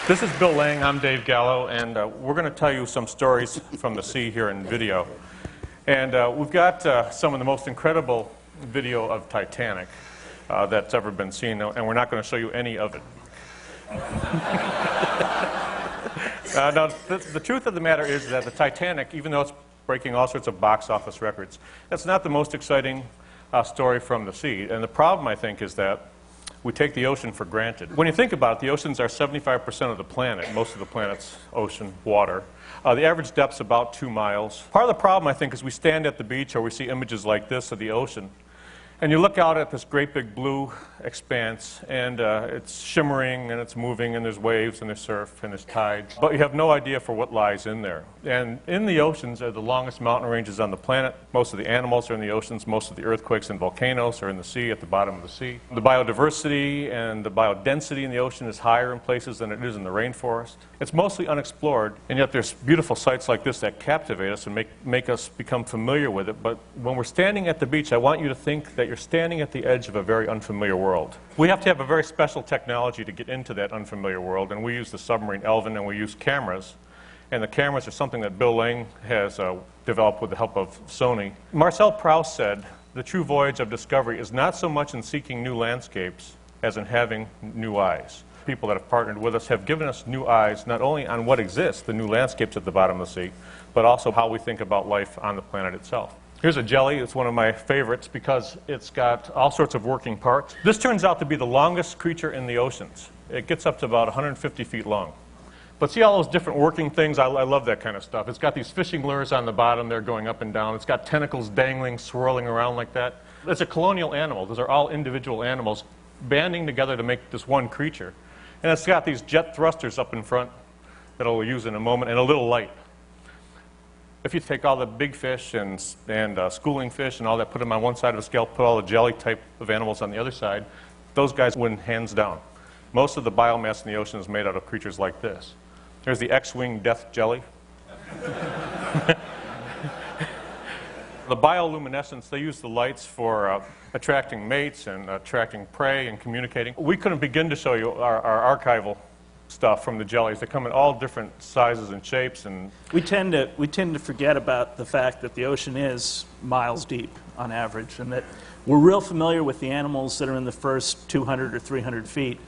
This is Bill Lang, I'm Dave Gallo, and we're going to tell you some stories from the sea here in video. And we've got some of the most incredible video of Titanic that's ever been seen, and we're not going to show you any of it. Now, the truth of the matter is that the Titanic, even though it's breaking all sorts of box office records, that's not the most exciting story from the sea. And the problem, I think, is that we take the ocean for granted. When you think about it, the oceans are 75% of the planet, most of the planet's ocean water. The average depth's about 2 miles. Part of the problem, I think, is we stand at the beach or we see images like this of the ocean, and you look out at this great big blue expanse, and it's shimmering, and it's moving, and there's waves, and there's surf, and there's tides. But you have no idea for what lies in there. And in the oceans are the longest mountain ranges on the planet. Most of the animals are in the oceans. Most of the earthquakes and volcanoes are in the sea, at the bottom of the sea. The biodiversity and the biodensity in the ocean is higher in places than it is in the rainforest. It's mostly unexplored, and yet there's beautiful sights like this that captivate us and make us become familiar with it. But when we're standing at the beach, I want you to think that you're standing at the edge of a very unfamiliar world. We have to have a very special technology to get into that unfamiliar world, and we use the submarine Elvin, and we use cameras. And the cameras are something that Bill Lang has developed with the help of Sony. Marcel Proust said, "The true voyage of discovery is not so much in seeking new landscapes as in having new eyes." People that have partnered with us have given us new eyes, not only on what exists, the new landscapes at the bottom of the sea, but also how we think about life on the planet itself. Here's a jelly. It's one of my favorites because it's got all sorts of working parts. This turns out to be the longest creature in the oceans. It gets up to about 150 feet long. But see all those different working things? I love that kind of stuff. It's got these fishing lures on the bottom. They're going up and down. It's got tentacles dangling, swirling around like that. It's a colonial animal. Those are all individual animals banding together to make this one creature. And it's got these jet thrusters up in front that I'll use in a moment, and a little light. If you take all the big fish and schooling fish and all that, put them on one side of a scale, put all the jelly type of animals on the other side, those guys win hands down. Most of the biomass in the ocean is made out of creatures like this. There's the X-wing death jelly. The bioluminescence, they use the lights for attracting mates and attracting prey and communicating. We couldn't begin to show you our archival stuff from the jellies. They come in all different sizes and shapes. And we tend to forget about the fact that the ocean is miles deep on average, and that we're real familiar with the animals that are in the first 200 or 300 feet,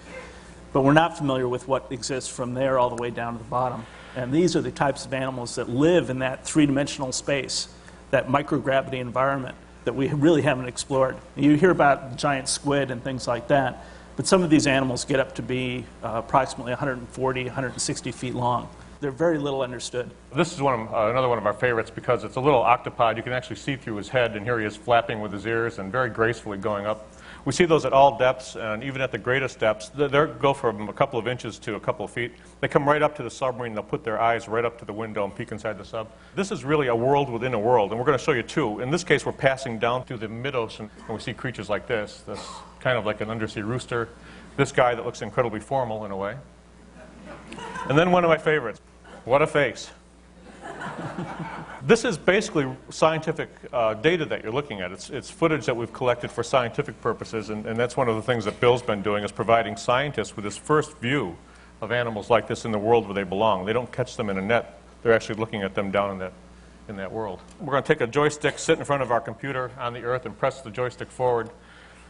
but we're not familiar with what exists from there all the way down to the bottom. And these are the types of animals that live in that three-dimensional space, that microgravity environment that we really haven't explored. You hear about giant squid and things like that, but some of these animals get up to be approximately 140, 160 feet long. They're very little understood. This is another one of our favorites because it's a little octopod. You can actually see through his head, and here he is flapping with his ears and very gracefully going up. We see those at all depths, and even at the greatest depths. They go from a couple of inches to a couple of feet. They come right up to the submarine. They'll put their eyes right up to the window and peek inside the sub. This is really a world within a world, and we're going to show you two. In this case, we're passing down through the mid-ocean, and we see creatures like this kind of like an undersea rooster. This guy that looks incredibly formal in a way. And then one of my favorites. What a face. This is basically scientific data that you're looking at. It's footage that we've collected for scientific purposes, and that's one of the things that Bill's been doing, is providing scientists with his first view of animals like this in the world where they belong. They don't catch them in a net. They're actually looking at them down in that world. We're going to take a joystick, sit in front of our computer on the Earth, and press the joystick forward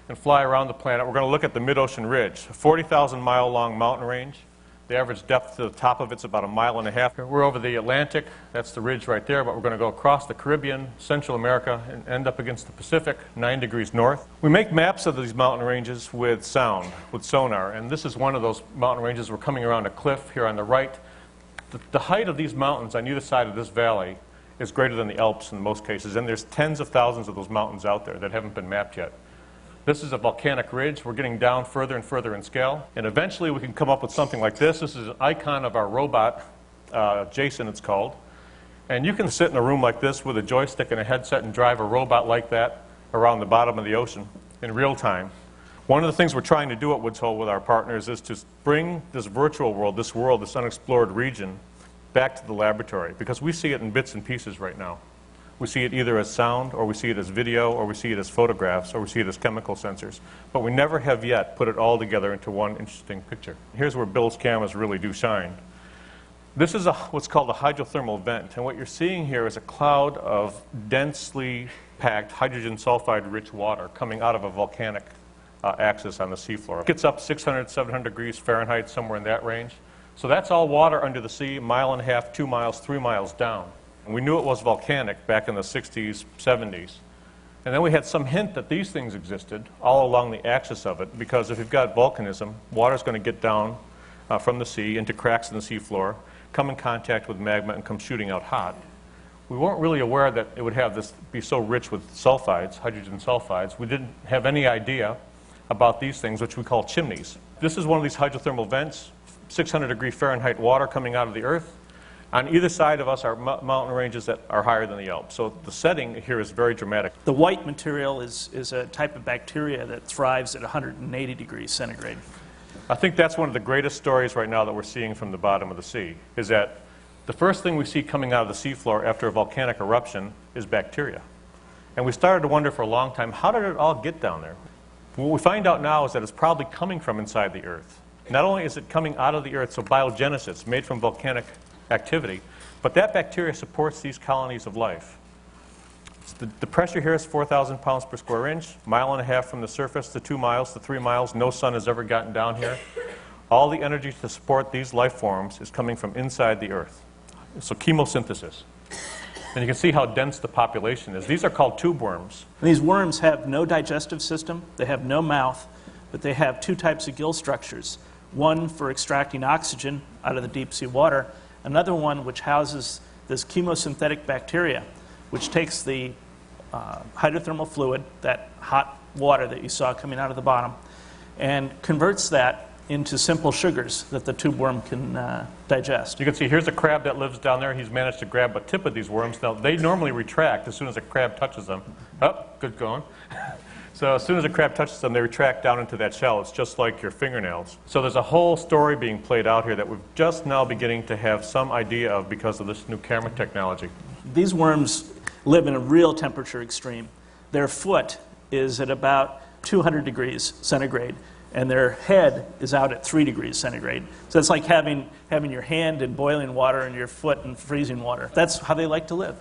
and fly around the planet. We're going to look at the mid-ocean ridge, a 40,000-mile-long mountain range. The average depth to the top of it's about 1.5 miles. We're over the Atlantic. That's the ridge right there, but we're going to go across the Caribbean, Central America, and end up against the Pacific, 9 degrees north. We make maps of these mountain ranges with sound, with sonar, and this is one of those mountain ranges. We're coming around a cliff here on the right. The height of these mountains on either side of this valley is greater than the Alps in most cases, and there's tens of thousands of those mountains out there that haven't been mapped yet. This is a volcanic ridge. We're getting down further and further in scale. And eventually we can come up with something like this. This is an icon of our robot, Jason it's called. And you can sit in a room like this with a joystick and a headset and drive a robot like that around the bottom of the ocean in real time. One of the things we're trying to do at Woods Hole with our partners is to bring this virtual world, this unexplored region, back to the laboratory, because we see it in bits and pieces right now. We see it either as sound, or we see it as video, or we see it as photographs, or we see it as chemical sensors. But we never have yet put it all together into one interesting picture. Here's where Bill's cameras really do shine. This is what's called a hydrothermal vent, and what you're seeing here is a cloud of densely packed hydrogen sulfide-rich water coming out of a volcanic axis on the seafloor. It gets up 600, 700 degrees Fahrenheit, somewhere in that range. So that's all water under the sea, 1.5 miles, 2 miles, 3 miles down. And we knew it was volcanic back in the 60s, 70s. And then we had some hint that these things existed all along the axis of it, because if you've got volcanism, water's going to get down from the sea into cracks in the seafloor, come in contact with magma, and come shooting out hot. We weren't really aware that it would have this be so rich with sulfides, hydrogen sulfides. We didn't have any idea about these things, which we call chimneys. This is one of these hydrothermal vents, 600 degree Fahrenheit water coming out of the earth. On either side of us are mountain ranges that are higher than the Alps. So the setting here is very dramatic. The white material is a type of bacteria that thrives at 180 degrees centigrade. I think that's one of the greatest stories right now that we're seeing from the bottom of the sea, is that the first thing we see coming out of the seafloor after a volcanic eruption is bacteria. And we started to wonder for a long time, how did it all get down there? What we find out now is that it's probably coming from inside the Earth. Not only is it coming out of the Earth, so biogenesis, made from volcanic activity, but that bacteria supports these colonies of life. The pressure here is 4,000 pounds per square inch, 1.5 miles from the surface to 2 miles to 3 miles. No sun has ever gotten down here. All the energy to support these life forms is coming from inside the Earth. So chemosynthesis. And you can see how dense the population is. These are called tube worms. And these worms have no digestive system, they have no mouth, but they have two types of gill structures. One for extracting oxygen out of the deep sea water, another one which houses this chemosynthetic bacteria, which takes the hydrothermal fluid, that hot water that you saw coming out of the bottom, and converts that into simple sugars that the tube worm can digest. You can see here's a crab that lives down there. He's managed to grab a tip of these worms. Now, they normally retract as soon as a crab touches them. Oh, good going. So as soon as a crab touches them, they retract down into that shell. It's just like your fingernails. So there's a whole story being played out here that we're just now beginning to have some idea of because of this new camera technology. These worms live in a real temperature extreme. Their foot is at about 200 degrees centigrade, and their head is out at 3 degrees centigrade. So it's like having your hand in boiling water and your foot in freezing water. That's how they like to live.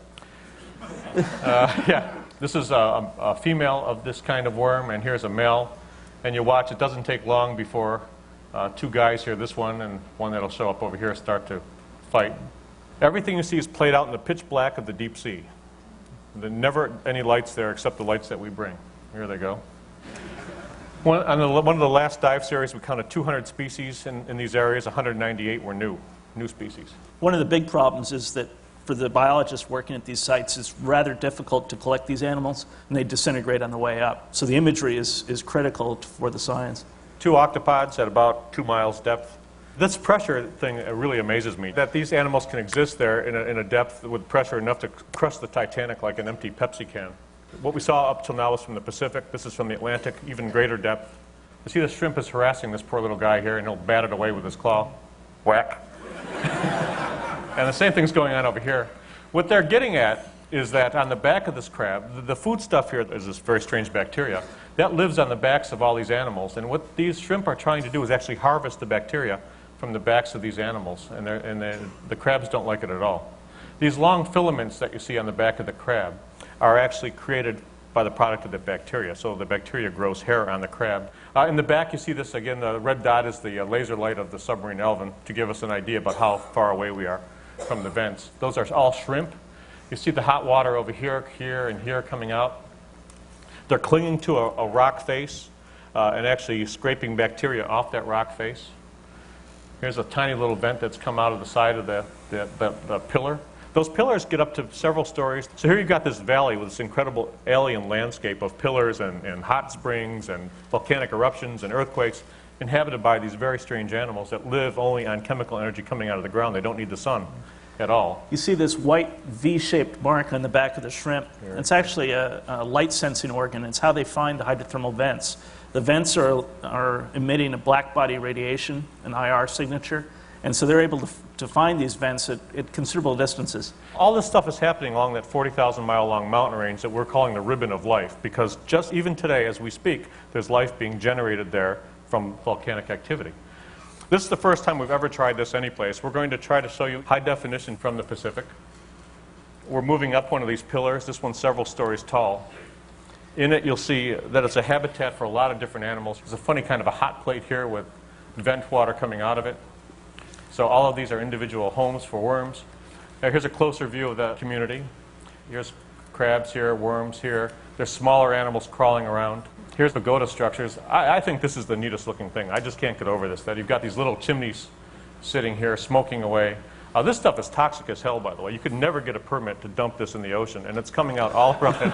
Yeah. This is a female of this kind of worm, and here's a male. And you watch, it doesn't take long before two guys here, this one and one that'll show up over here, start to fight. Everything you see is played out in the pitch black of the deep sea. There's never any lights there except the lights that we bring. Here they go. One of the last dive series, we counted 200 species in these areas. 198 were new species. One of the big problems is that for the biologists working at these sites, it's rather difficult to collect these animals, and they disintegrate on the way up. So the imagery is critical for the science. 2 octopods at about 2 miles depth. This pressure thing really amazes me, that these animals can exist there in a depth with pressure enough to crush the Titanic like an empty Pepsi can. What we saw up till now was from the Pacific. This is from the Atlantic, even greater depth. You see the shrimp is harassing this poor little guy here, and he'll bat it away with his claw. Whack. And the same thing's going on over here. What they're getting at is that on the back of this crab, the food stuff here is this very strange bacteria. That lives on the backs of all these animals. And what these shrimp are trying to do is actually harvest the bacteria from the backs of these animals. And the crabs don't like it at all. These long filaments that you see on the back of the crab are actually created by the product of the bacteria. So the bacteria grows hair on the crab. In the back you see this again, the red dot is the laser light of the submarine Alvin to give us an idea about how far away we are from the vents. Those are all shrimp. You see the hot water over here, here, and here coming out. They're clinging to a rock face and actually scraping bacteria off that rock face. Here's a tiny little vent that's come out of the side of the pillar. Those pillars get up to several stories. So here you've got this valley with this incredible alien landscape of pillars and hot springs and volcanic eruptions and earthquakes inhabited by these very strange animals that live only on chemical energy coming out of the ground. They don't need the sun at all. You see this white V-shaped mark on the back of the shrimp. Here. It's actually a light sensing organ. It's how they find the hydrothermal vents. The vents are emitting a black body radiation, an IR signature, And so they're able to find these vents at considerable distances. All this stuff is happening along that 40,000-mile-long mountain range that we're calling the ribbon of life, because just even today, as we speak, there's life being generated there from volcanic activity. This is the first time we've ever tried this anyplace. We're going to try to show you high definition from the Pacific. We're moving up one of these pillars. This one's several stories tall. In it, you'll see that it's a habitat for a lot of different animals. There's a funny kind of a hot plate here with vent water coming out of it. So all of these are individual homes for worms. Now here's a closer view of the community. Here's crabs here, worms here. There's smaller animals crawling around. Here's pagoda structures. I think this is the neatest looking thing. I just can't get over this, that you've got these little chimneys sitting here smoking away. This stuff is toxic as hell, by the way. You could never get a permit to dump this in the ocean, and it's coming out all around it.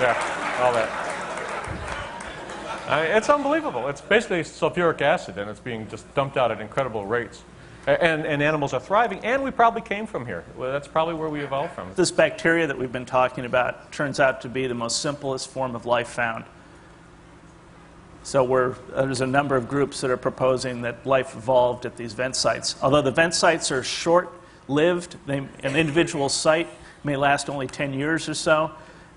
Yeah, all that. It's unbelievable. It's basically sulfuric acid, and it's being just dumped out at incredible rates. And animals are thriving, and we probably came from here. Well, that's probably where we evolved from. This bacteria that we've been talking about turns out to be the most simplest form of life found. So there's a number of groups that are proposing that life evolved at these vent sites. Although the vent sites are short-lived, an individual site may last only 10 years or so.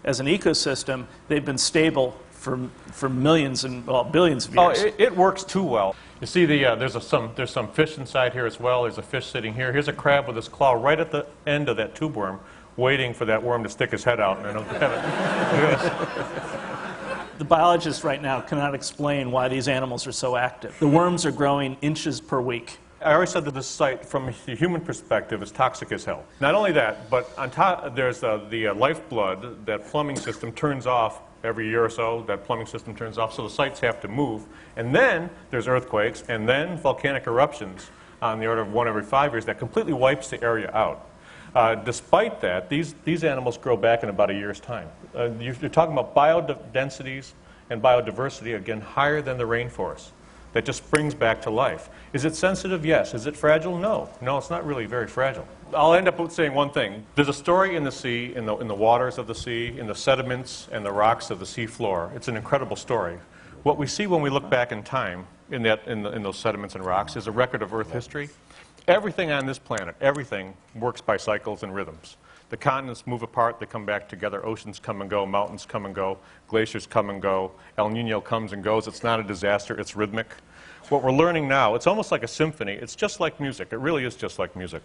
As an ecosystem, they've been stable for millions and billions of years. Oh, it works too well. You see, there's some fish inside here as well. There's a fish sitting here. Here's a crab with his claw right at the end of that tube worm, waiting for that worm to stick his head out. And it'll have it. The biologists right now cannot explain why these animals are so active. The worms are growing inches per week. I already said that this site, from a human perspective, is toxic as hell. Not only that, but on top, there's the lifeblood. That plumbing system turns off every year or so. That plumbing system turns off, so the sites have to move. And then there's earthquakes, and then volcanic eruptions on the order of 1 every 5 years that completely wipes the area out. Despite that, these animals grow back in about a year's time. You're talking about biodensities and biodiversity, again, higher than the rainforest. That just springs back to life. Is it sensitive? Yes. Is it fragile? No. No, it's not really very fragile. I'll end up with saying one thing. There's a story in the sea, in the waters of the sea, in the sediments and the rocks of the sea floor. It's an incredible story. What we see when we look back in time in those sediments and rocks is a record of Earth history. Everything on this planet, everything works by cycles and rhythms. The continents move apart, they come back together, oceans come and go, mountains come and go, glaciers come and go, El Nino comes and goes. It's not a disaster, it's rhythmic. What we're learning now, it's almost like a symphony. It's just like music. It really is just like music.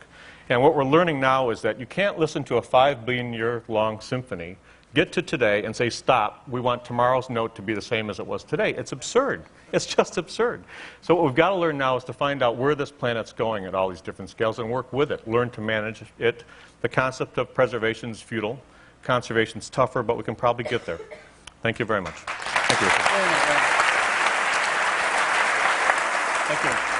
And what we're learning now is that you can't listen to a 5 billion year long symphony, get to today and say, stop, we want tomorrow's note to be the same as it was today. It's absurd. It's just absurd. So what we've got to learn now is to find out where this planet's going at all these different scales and work with it, learn to manage it. The concept of preservation is futile. Conservation's tougher, but we can probably get there. Thank you very much. Thank you. Thank you.